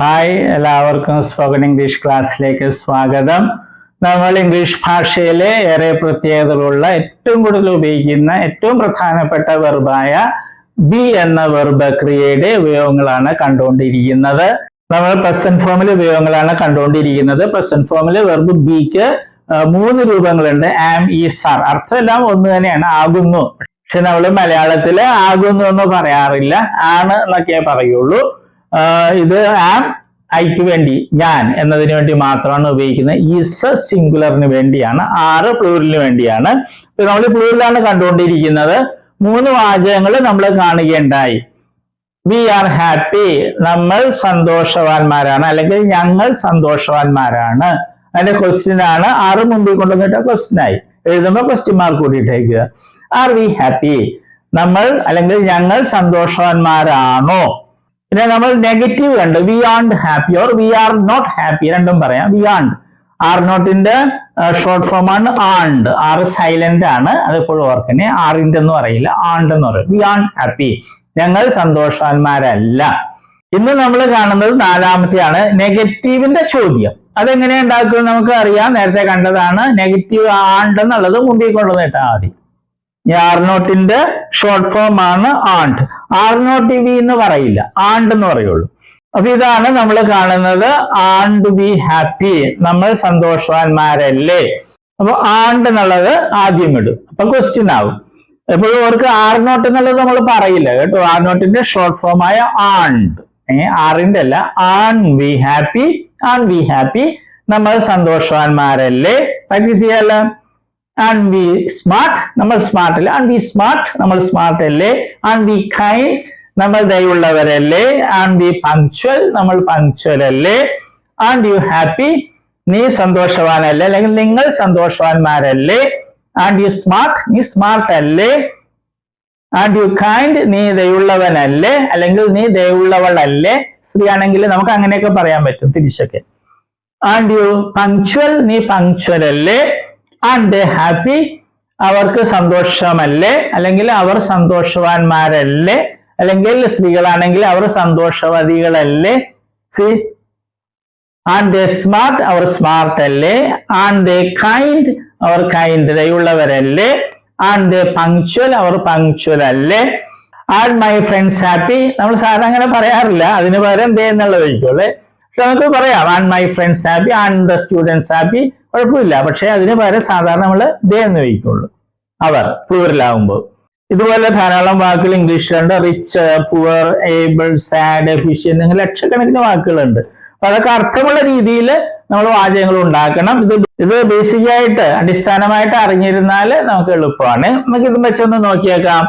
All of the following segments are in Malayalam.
ഹായ്, എല്ലാവർക്കും സ്പോക്കൺ ഇംഗ്ലീഷ് ക്ലാസ്സിലേക്ക് സ്വാഗതം. നമ്മൾ ഇംഗ്ലീഷ് ഭാഷയിലെ ഏറെ പ്രത്യേകതകളുള്ള ഏറ്റവും കൂടുതൽ ഉപയോഗിക്കുന്ന ഏറ്റവും പ്രധാനപ്പെട്ട വെർബായ ബി എന്ന വെർബ് ക്രിയയുടെ ഉപയോഗങ്ങളാണ് കണ്ടുകൊണ്ടിരിക്കുന്നത്. നമ്മൾ പ്രസന്റ് ഫോമിലെ ഉപയോഗങ്ങളാണ് കണ്ടുകൊണ്ടിരിക്കുന്നത്. പ്രസന്റ് ഫോമിലെ വെർബ് ബിക്ക് 3 രൂപങ്ങളുണ്ട്. ആം, ഈസ്, ആർ. അർത്ഥമെല്ലാം ഒന്ന് തന്നെയാണ്, ആകുന്നു. പക്ഷെ നമ്മൾ മലയാളത്തില് ആകുന്നു എന്ന് പറയാറില്ല, ആണ് എന്നൊക്കെ പറയുള്ളൂ. ഇത് ആം ഐക്ക് വേണ്ടി, ഞാൻ എന്നതിന് വേണ്ടി മാത്രമാണ് ഉപയോഗിക്കുന്നത്. ഈസ് സിംഗുലറിന് വേണ്ടിയാണ്, ആറ് പ്ലൂറലിന് വേണ്ടിയാണ്. നമ്മൾ പ്ലൂറലാണ് കണ്ടുകൊണ്ടിരിക്കുന്നത്. 3 വാചകങ്ങൾ നമ്മൾ കാണുകയുണ്ടായി. വി ആർ ഹാപ്പി, നമ്മൾ സന്തോഷവാന്മാരാണ്, അല്ലെങ്കിൽ ഞങ്ങൾ സന്തോഷവാന്മാരാണ്. അതിന്റെ ക്വസ്റ്റ്യൻ ആണ്. ആറ് മുമ്പിൽ കൊണ്ടുവന്നിട്ട് ക്വസ്റ്റ്യൻ ആയി. എഴുതുമ്പോൾ ക്വസ്റ്റ്യൻ മാർക്ക് കൂട്ടിയിട്ടേക്കുക. ആർ വി ഹാപ്പി, നമ്മൾ അല്ലെങ്കിൽ ഞങ്ങൾ സന്തോഷവാന്മാരാണോ? പിന്നെ നമ്മൾ നെഗറ്റീവ് കണ്ട്, we aren't happy or we are not happy, രണ്ടും പറയാം. വി ആർണ്ട്, ആർ നോട്ടിന്റെ ഷോർട്ട് ഫോം ആണ് ആണ്ട്. ആർ സൈലന്റ് ആണ്, അതെപ്പോഴും ഓർക്കണേ. ആറിന്റെ എന്ന് പറയില്ല, ആണ്ട് എന്ന് പറയും. വി ആർണ്ട് ഹാപ്പി, ഞങ്ങൾ സന്തോഷവാന്മാരല്ല. ഇന്ന് നമ്മൾ കാണുന്നത് 4-മത്തെയാണ്, നെഗറ്റീവിന്റെ ചോദ്യം. അതെങ്ങനെ ഉണ്ടാക്കും നമുക്ക് അറിയാം, നേരത്തെ കണ്ടതാണ്. നെഗറ്റീവ് ആണ്ട് എന്നുള്ളത് മുമ്പിൽ കൊണ്ടുവന്നിട്ടാൽ മതി. ആർ നോട്ടിന്റെ ഷോർട്ട് ഫോം ആണ് ആണ്ട്. ആർ നോട്ട് വി എന്ന് പറയില്ല, ആണ്ട് എന്ന് പറയുള്ളൂ. അപ്പൊ ഇതാണ് നമ്മൾ കാണുന്നത്. ആണ്ട് വി ഹാപ്പി, നമ്മൾ സന്തോഷവാന്മാരല്ലേ. അപ്പൊ ആണ്ട് എന്നുള്ളത് ആദ്യം ഇടും, അപ്പൊ ക്വസ്റ്റ്യൻ ആവും. എപ്പോഴും അവർക്ക് ആർ നോട്ട് എന്നുള്ളത് നമ്മൾ പറയില്ല കേട്ടോ. ആർ നോട്ടിന്റെ ഷോർട്ട് ഫോം ആയ ആണ്ട്, ആറിന്റെ അല്ല. ആൺ വി ഹാപ്പി, ആൺ വി ഹാപ്പി, നമ്മൾ സന്തോഷവാന്മാരല്ലേ. പ്രാക്ടീസ് ചെയ്യാലോ. ആൻഡ് വി സ്മാർട്ട്, നമ്മൾ സ്മാർട്ട് അല്ലേ. ആൻഡ് വി സ്മാർട്ട്, നമ്മൾ സ്മാർട്ട് അല്ലേ. ആൻഡ് വി കൈൻഡ്, നമ്മൾ ദയുള്ളവരല്ലേ. ആൻഡ് വി പങ്ക്ച്വൽ, നമ്മൾ പങ്ക്ച്വൽ അല്ലേ. ആൻഡ് യു ഹാപ്പി, നീ സന്തോഷവാനല്ലേ, അല്ലെങ്കിൽ നിങ്ങൾ സന്തോഷവാന്മാരല്ലേ. ആൻഡ് യു സ്മാർട്ട്, നീ സ്മാർട്ട് അല്ലേ. ആൻഡ് യു കൈൻഡ്, നീ ദയുള്ളവനല്ലേ, അല്ലെങ്കിൽ നീ ദയുള്ളവളല്ലേ. സ്ത്രീ ആണെങ്കിൽ നമുക്ക് അങ്ങനെയൊക്കെ പറയാൻ പറ്റും, തിരിച്ചൊക്കെ. ആൻഡ് യു പങ്ക്ച്വൽ, നീ പങ്ക്ച്വൽ അല്ലേ. ആൻഡ് ദേ ഹാപ്പി, അവർക്ക് സന്തോഷമല്ലേ, അല്ലെങ്കിൽ അവർ സന്തോഷവാന്മാരല്ലേ, അല്ലെങ്കിൽ സ്ത്രീകളാണെങ്കിൽ അവർ സന്തോഷവതികളല്ലേ. സി, ആൻഡ് ദേ സ്മാർട്ട്, അവർ സ്മാർട്ട് അല്ലേ. ആൻഡ് ദേ കൈൻഡ്, അവർ കൈൻഡ് ദയുള്ളവരല്ലേ. ആൻഡ് ദേ പങ്ക്ച്വൽ, അവർ പങ്ക്ച്വൽ അല്ലേ. ആൻഡ് മൈ ഫ്രണ്ട്സ് ഹാപ്പി, നമ്മൾ സാധാരണ അങ്ങനെ പറയാറില്ല, അതിന് പകരം ദേ എന്നുള്ളത് ഒഴിക്കുള്ളൂ. പക്ഷെ നമുക്ക് പറയാം and my friends happy, and the students happy, കുഴപ്പമില്ല. പക്ഷെ അതിന് പകരം സാധാരണ നമ്മൾ ദേ എന്ന് വയ്ക്കുള്ളൂ, അവർ പ്ലൂറലാകുമ്പോൾ. ഇതുപോലെ ധാരാളം വാക്കുകൾ ഇംഗ്ലീഷിലുണ്ട്. Rich, poor, able, sad, efficient, അങ്ങനെ ലക്ഷക്കണക്കിന് വാക്കുകളുണ്ട്. അപ്പൊ അതൊക്കെ അർത്ഥമുള്ള രീതിയിൽ നമ്മൾ വാചകങ്ങൾ ഉണ്ടാക്കണം. ഇത് ബേസിക് ആയിട്ട്, അടിസ്ഥാനമായിട്ട് അറിഞ്ഞിരുന്നാൽ നമുക്ക് എളുപ്പമാണ്. നമുക്ക് ഇത് വെച്ചൊന്ന് നോക്കിയേക്കാം.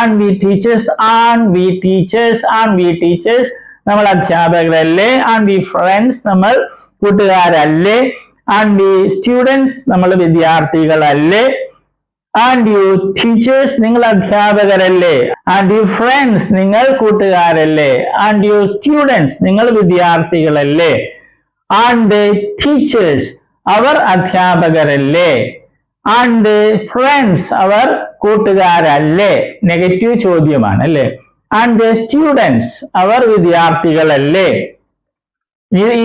And we teachers, and we teachers, and we teachers, നമ്മൾ അധ്യാപകരല്ലേ. ആൻഡ് വി ഫ്രണ്ട്സ്, നമ്മൾ കൂട്ടുകാരല്ലേ. ആൻഡ് വി സ്റ്റുഡൻസ്, നമ്മൾ വിദ്യാർത്ഥികളല്ലേ. ആൻഡ് യു ടീച്ചേഴ്സ്, നിങ്ങൾ അധ്യാപകരല്ലേ. ആൻഡ് യു ഫ്രണ്ട്സ്, നിങ്ങൾ കൂട്ടുകാരല്ലേ. ആൻഡ് യു സ്റ്റുഡൻസ്, നിങ്ങൾ വിദ്യാർത്ഥികളല്ലേ. ആൻഡ് ടീച്ചേഴ്സ്, അവർ അധ്യാപകരല്ലേ. ആൻഡ് ഫ്രണ്ട്സ്, അവർ കൂട്ടുകാരല്ലേ. നെഗറ്റീവ് ചോദ്യമാണ് അല്ലേ. ആൻഡ് സ്റ്റുഡൻസ്, അവർ വിദ്യാർത്ഥികളല്ലേ.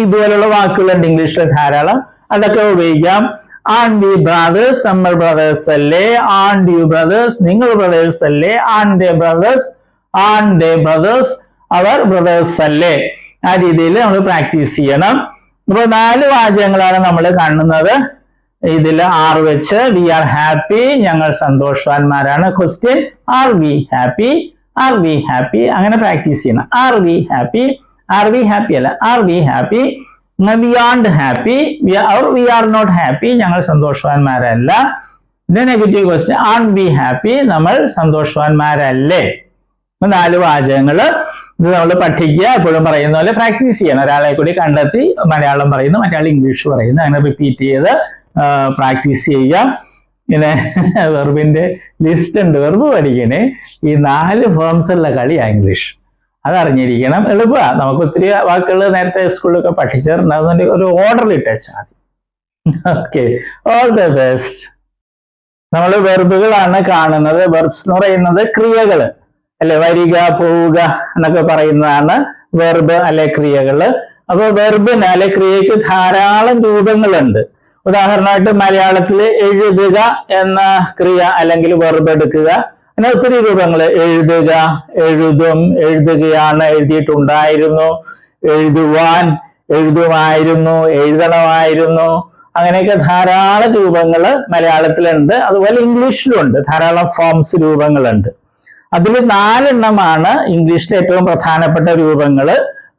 ഇതുപോലുള്ള വാക്കുകളുണ്ട് ഇംഗ്ലീഷിൽ ധാരാളം, അതൊക്കെ ഉപയോഗിക്കാം. ആൻഡ് വി ബ്രദേഴ്സ്, നമ്മൾ ബ്രദേഴ്സ് അല്ലേ. ആൻഡ് യു ബ്രദേഴ്സ്, നിങ്ങൾ ബ്രദേഴ്സ് അല്ലേ. ആൻഡ് ബ്രദേഴ്സ്, ആൻഡ് ബ്രദേഴ്സ്, അവർ ബ്രദേഴ്സ് അല്ലേ. ആ രീതിയിൽ നമ്മൾ പ്രാക്ടീസ് ചെയ്യണം. ഇപ്പൊ 4 വാചകങ്ങളാണ് നമ്മൾ കാണുന്നത്. ഇതിൽ ആർ വെച്ച് വി ആർ ഹാപ്പി, ഞങ്ങൾ സന്തോഷവാന്മാരാണ്. Question, are we happy, are we happy, അങ്ങനെ പ്രാക്ടീസ് ചെയ്യണം. Are we happy, are we happy അല്ല, are we happy. We aren't happy, we are not happy, ഞങ്ങൾ സന്തോഷവാന്മാരല്ല. ഇത് negative question. And we happy, നമ്മൾ സന്തോഷവാന്മാരല്ലേ. 4 വാചകങ്ങള് ഇത് നമ്മൾ പഠിക്കുക. എപ്പോഴും പറയുന്ന പോലെ പ്രാക്ടീസ് ചെയ്യണം. ഒരാളെ കൂടി കണ്ടെത്തി മലയാളം പറയുന്നു, മറ്റയാൾ ഇംഗ്ലീഷ് പറയുന്നു, അങ്ങനെ റിപ്പീറ്റ് ചെയ്ത് പ്രാക്ടീസ് ചെയ്യുക. ഇങ്ങനെ വെർബിന്റെ ലിസ്റ്റ് ഉണ്ട്, വെർബ് പഠിക്കണേ. ഈ 4 ഫോംസ് ഉള്ള കളിയാ ഇംഗ്ലീഷ്, അതറിഞ്ഞിരിക്കണം. എളുപ്പമാണ്. നമുക്ക് ഒത്തിരി വാക്കുകൾ നേരത്തെ സ്കൂളിലൊക്കെ പഠിച്ചിട്ടുണ്ടാകുന്ന ഒരു ഓർഡറിൽ ഇട്ടാൽ മതി. Okay, all the best. നമ്മൾ വെർബുകളാണ് കാണുന്നത്. വെർബ്സ് എന്ന് പറയുന്നത് ക്രിയകള് അല്ലെ, വരിക, പോവുക എന്നൊക്കെ പറയുന്നതാണ് വെർബ് അല്ലെ ക്രിയകള്. അപ്പൊ വെർബിന് അല്ലെ ക്രിയയ്ക്ക് ധാരാളം രൂപങ്ങളുണ്ട്. ഉദാഹരണമായിട്ട് മലയാളത്തിൽ എഴുതുക എന്ന ക്രിയ അല്ലെങ്കിൽ വെർബ് എടുക്കുക, അങ്ങനെ ഒത്തിരി രൂപങ്ങൾ. എഴുതുക, എഴുതും, എഴുതുകയാണ്, എഴുതിയിട്ടുണ്ടായിരുന്നു, എഴുതുവാൻ, എഴുതുമായിരുന്നു, എഴുതണമായിരുന്നു, അങ്ങനെയൊക്കെ ധാരാളം രൂപങ്ങൾ മലയാളത്തിലുണ്ട്. അതുപോലെ ഇംഗ്ലീഷിലുണ്ട് ധാരാളം ഫോംസ്, രൂപങ്ങളുണ്ട്. അതിൽ 4 എണ്ണമാണ് ഇംഗ്ലീഷിലെ ഏറ്റവും പ്രധാനപ്പെട്ട രൂപങ്ങൾ.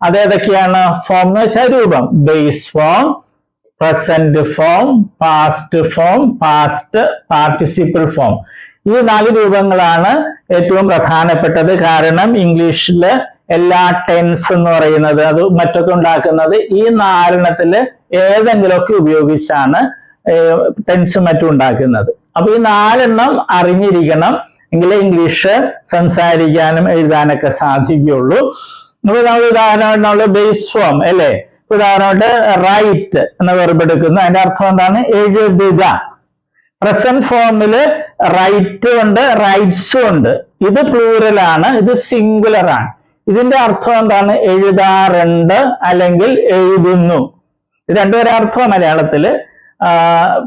അതേതൊക്കെയാണ്? ഫോം എന്ന് വെച്ചാൽ രൂപം. Base form, present form, past form, past participle form. ഈ 4 രൂപങ്ങളാണ് ഏറ്റവും പ്രധാനപ്പെട്ടത്. കാരണം ഇംഗ്ലീഷില് എല്ലാ ടെൻസ് എന്ന് പറയുന്നത് അത് മറ്റൊക്കെ ഉണ്ടാക്കുന്നത് ഈ 4 എണ്ണത്തില് ഏതെങ്കിലുമൊക്കെ ഉപയോഗിച്ചാണ് ടെൻസും മറ്റും ഉണ്ടാക്കുന്നത്. അപ്പൊ ഈ 4 എണ്ണം അറിഞ്ഞിരിക്കണം, എങ്കിലേ ഇംഗ്ലീഷ് സംസാരിക്കാനും എഴുതാനൊക്കെ സാധിക്കുകയുള്ളൂ. അപ്പൊ നമ്മൾ ഉദാഹരണമായിട്ട് ബേസ് ഫോം അല്ലേ, ഉദാഹരണമായിട്ട് റൈറ്റ് എന്ന വെർബ് എടുക്കുന്നു. അതിന്റെ അർത്ഥം എന്താണ്? എഴുതുക. പ്രസന്റ് ഫോമില് റൈറ്റ് ഉണ്ട്, റൈറ്റ്സും ഉണ്ട്. ഇത് പ്ലൂറലാണ്, ഇത് സിംഗുലർ ആണ്. ഇതിന്റെ അർത്ഥം എന്താണ്? എഴുതാറുണ്ട് അല്ലെങ്കിൽ എഴുതുന്നു. ഇത് രണ്ടുപേരെ അർത്ഥം മലയാളത്തില്.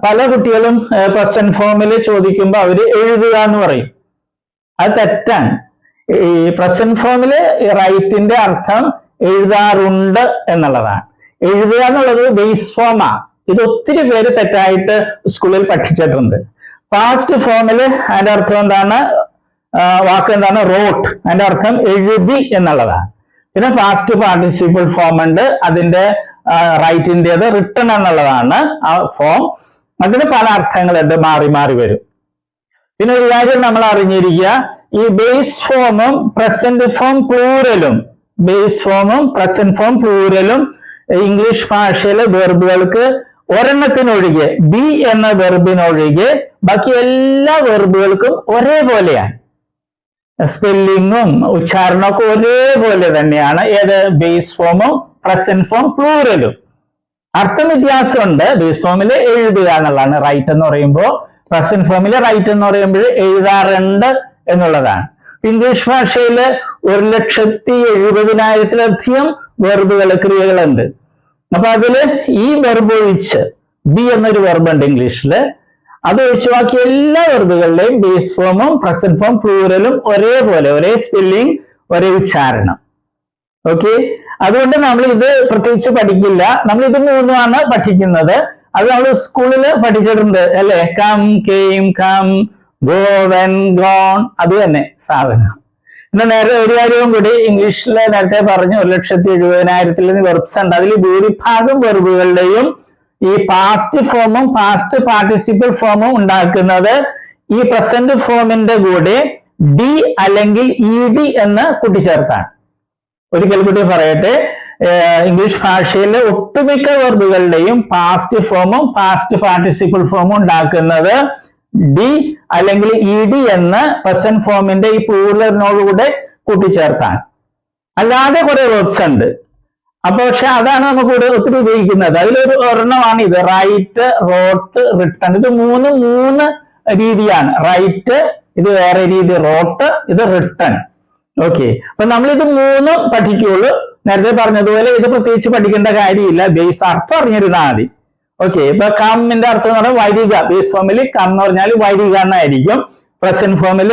പല കുട്ടികളും പ്രസന്റ് ഫോമിൽ ചോദിക്കുമ്പോൾ അവര് എഴുതുക എന്ന് പറയും. അത് തെറ്റാണ്. ഈ പ്രസന്റ് ഫോമില് റൈറ്റിന്റെ അർത്ഥം എഴുതാറുണ്ട് എന്നുള്ളതാണ്. എഴുതുക എന്നുള്ളത് ബേസ് ഫോമാ. ഇത് ഒത്തിരി പേര് തെറ്റായിട്ട് സ്കൂളിൽ പഠിച്ചിട്ടുണ്ട്. പാസ്റ്റ് ഫോമില് അതിന്റെ അർത്ഥം എന്താണ്? വാക്ക് എന്താണ്? റോട്ട്. അതിന്റെ അർത്ഥം എഴുതി എന്നുള്ളതാണ്. പിന്നെ പാസ്റ്റ് പാർട്ടിസിപ്പിൾ ഫോം ഉണ്ട്, അതിന്റെ റൈറ്റിൻ്റെത് റിട്ടൺ എന്നുള്ളതാണ് ആ ഫോം. അതിന് പല അർത്ഥങ്ങളുണ്ട്, മാറി മാറി വരും. പിന്നെ ഒരു കാര്യം നമ്മൾ അറിഞ്ഞിരിക്കുക, ഈ ബേസ് ഫോമും പ്രസന്റ് ഫോം പ്ലൂറലും, ബേസ് ഫോമും പ്രസന്റ് ഫോം പ്ലൂറലും ഇംഗ്ലീഷ് ഭാഷയിലെ വെർബുകൾക്ക് ഒരെണ്ണത്തിനൊഴികെ, ബി എന്ന വെർബിനൊഴികെ ബാക്കി എല്ലാ വെർബുകൾക്കും ഒരേപോലെയാണ്. സ്പെല്ലിങ്ങും ഉച്ചാരണമൊക്കെ ഒരേപോലെ തന്നെയാണ്. ഏത്? ബേസ് ഫോമും പ്രസന്റ് ഫോം പ്ലൂറലും. അർത്ഥം വ്യത്യാസമുണ്ട്. ബേസ് ഫോമിൽ എഴുതുക എന്നുള്ളതാണ് റൈറ്റ് എന്ന് പറയുമ്പോൾ, പ്രസന്റ് ഫോമിൽ റൈറ്റ് എന്ന് പറയുമ്പോൾ എഴുതാറുണ്ട് എന്നുള്ളതാണ്. ഇംഗ്ലീഷ് ഭാഷയിൽ 1,70,70,000-ലധികം വെർബുകൾ, ക്രിയകളുണ്ട്. അപ്പൊ അതില് ഈ വെർബ് ഒഴിച്ച്, ബി എന്നൊരു വെർബ് ഉണ്ട് ഇംഗ്ലീഷില്, അത് ഒഴിച്ച് ബാക്കി എല്ലാ വെർബുകളുടെയും ബേസ് ഫോമും പ്രസന്റ് ഫോം പ്ലൂറലും ഒരേപോലെ, ഒരേ സ്പെല്ലിംഗ്, ഒരേ ഉച്ചാരണം. ഓക്കെ, അതുകൊണ്ട് നമ്മൾ ഇത് പ്രത്യേകിച്ച് പഠിക്കില്ല. നമ്മൾ ഇത് 3 പഠിക്കുന്നത്. അത് നമ്മൾ സ്കൂളിൽ പഠിച്ചിട്ടുണ്ട് അല്ലെ. Come, came, come, go, went, gone, അത് തന്നെ സാധനം. പിന്നെ നേരെ ഒരു കാര്യവും കൂടി, ഇംഗ്ലീഷിൽ നേരത്തെ പറഞ്ഞു 1,70,70,000 വെർബ്സ് ഉണ്ട്. അതിൽ ഭൂരിഭാഗം വെർബുകളുടെയും ഈ പാസ്റ്റ് ഫോമും പാസ്റ്റ് പാർട്ടിസിപ്പിൾ ഫോമും ഉണ്ടാക്കുന്നത് ഈ പ്രസന്റ് ഫോമിന്റെ കൂടെ ഡി അല്ലെങ്കിൽ ഇ ഡി എന്ന് കൂട്ടിച്ചേർത്താണ്. ഒരിക്കൽ കൂടി പറയട്ടെ, ഇംഗ്ലീഷ് ഭാഷയിലെ ഒട്ടുമിക്ക വെർബുകളുടെയും പാസ്റ്റ് ഫോമും പാസ്റ്റ് പാർട്ടിസിപ്പിൾ ഫോമും ഉണ്ടാക്കുന്നത് ഡി അല്ലെങ്കിൽ ഇ ഡി എന്ന് പ്രസന്റ് ഫോമിന്റെ ഈ പ്ലൂറലിനോടുകൂടെ കൂട്ടിച്ചേർത്താണ്. അല്ലാതെ കുറെ വെർബ്സ് ഉണ്ട്. അപ്പൊ പക്ഷെ അതാണ് നമുക്ക് ഒത്തിരി ഉപയോഗിക്കുന്നത്. അതിലൊരു ഒരെണ്ണമാണ് ഇത്, റൈറ്റ്, റോട്ട്, റിട്ടൺ. ഇത് മൂന്ന് രീതിയാണ്. റൈറ്റ് ഇത് വേറെ രീതി, റോട്ട് ഇത് റിട്ടൺ. ഓക്കെ, അപ്പൊ നമ്മൾ ഇത് 3 പഠിക്കുള്ളൂ. നേരത്തെ പറഞ്ഞതുപോലെ ഇത് പ്രത്യേകിച്ച് പഠിക്കേണ്ട കാര്യമില്ല, ബേസ് അർത്ഥം അറിഞ്ഞിരുന്നാൽ മതി. ഓക്കെ, ഇപ്പൊ കമ്മിന്റെ അർത്ഥം എന്ന് പറഞ്ഞാൽ വരിക. ബേസ് ഫോമിൽ കം എന്ന് പറഞ്ഞാൽ വരിക എന്നായിരിക്കും. പ്രസന്റ് ഫോമിൽ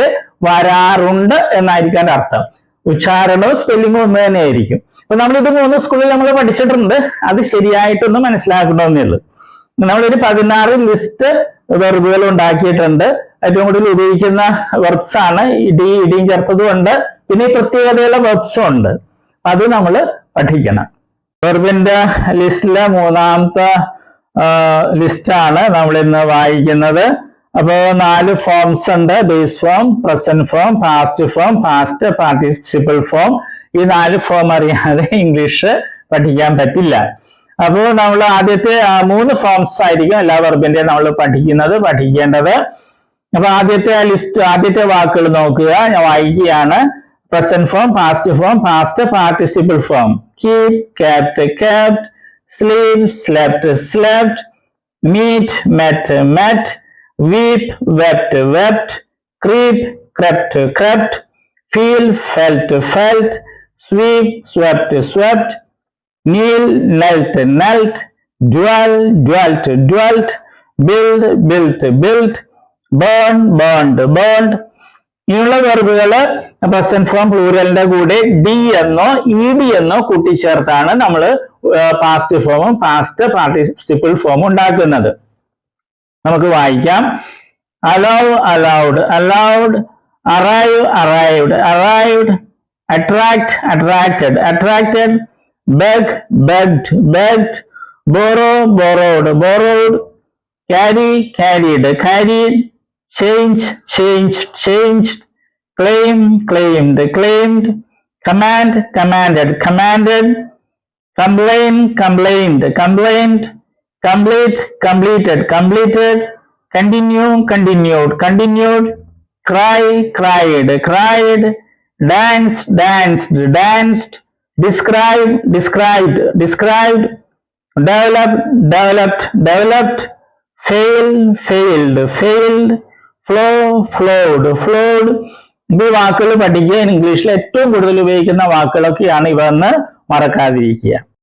വരാറുണ്ട് എന്നായിരിക്കും അതിന്റെ അർത്ഥം. ഉച്ചാരണവും സ്പെല്ലിങ്ങും ഒന്ന് തന്നെ ആയിരിക്കും. അപ്പൊ നമ്മളിത് 3 സ്കൂളിൽ നമ്മൾ പഠിച്ചിട്ടുണ്ട്. അത് ശരിയായിട്ടൊന്ന് മനസ്സിലാക്കണമെന്നേ ഉള്ളൂ. നമ്മളൊരു 16 ലിസ്റ്റ് വെർബുകൾ ഉണ്ടാക്കിയിട്ടുണ്ട്. ഏറ്റവും കൂടുതൽ ഉപയോഗിക്കുന്ന വെർബ്സ് ആണ്. ഇടിയും ചേർത്തതും ഉണ്ട്, പിന്നെ ഈ പ്രത്യേകതയുള്ള വെർബ്സും ഉണ്ട്. അത് നമ്മൾ പഠിക്കണം. വെർബിന്റെ ലിസ്റ്റിലെ 3ാമത്തെ ലിസ്റ്റാണ് നമ്മൾ ഇന്ന് വായിക്കുന്നത്. അപ്പോൾ 4 ഫോംസ് ഉണ്ട്. Base form, present form, past form, past participle form. ഈ 4 ഫോം അറിയാതെ ഇംഗ്ലീഷ് പഠിക്കാൻ പറ്റില്ല. അപ്പോൾ നമ്മൾ ആദ്യത്തെ 3 ഫോംസ് ആയിരിക്കും എല്ലാ വെർബിന്റെയും നമ്മൾ പഠിക്കേണ്ടത്. അപ്പൊ ആദ്യത്തെ ലിസ്റ്റ്, ആദ്യത്തെ വാക്കുകൾ നോക്കുക. ഞാൻ വായിക്കുകയാണ്. Present form, past form, past participle form. Keep, kept, kept. Sleep, slept, slept. Meet, met, met. weep, wept, wept. Creep, crept, crept. Feel, felt, felt. Sweep, swept, swept. kneel, knelt, knelt, dwell, dwelt, dwelt, build, built, built, burn, burned, burned. ഇങ്ങനെയുള്ള വെർബുകള് പ്രസന്റ് ഫോം പ്ലൂറലിന്റെ കൂടെ ഡി എന്നോ ഇ ഡി എന്നോ കൂട്ടിച്ചേർത്താണ് നമ്മൾ പാസ്റ്റ് ഫോമും പാസ്റ്റ് പാർട്ടിസിപ്പിൾ ഫോമും ഉണ്ടാക്കുന്നത്. നമുക്ക് വായിക്കാം. allow, allowed, allowed, arrive, arrived, arrived, attract, attracted, attracted, beg, begged, begged, borrow, borrowed, borrowed, carry, carried, carried, change, changed, changed, claim, claimed, claimed, command, commanded, commanded, complain, complained, complained, complete, completed, completed, continue, continued, continued, cry, cried, cried, dance, danced, danced, describe, described, described, develop, developed, developed, fail, failed, failed, flow, flowed, flowed. ഈ വാക്കുകൾ പഠിക്കുക. ഇംഗ്ലീഷിൽ ഏറ്റവും കൂടുതൽ ഉപയോഗിക്കുന്ന വാക്കുകളൊക്കെയാണ് ഇവ എന്ന് മറക്കാതിരിക്കുക.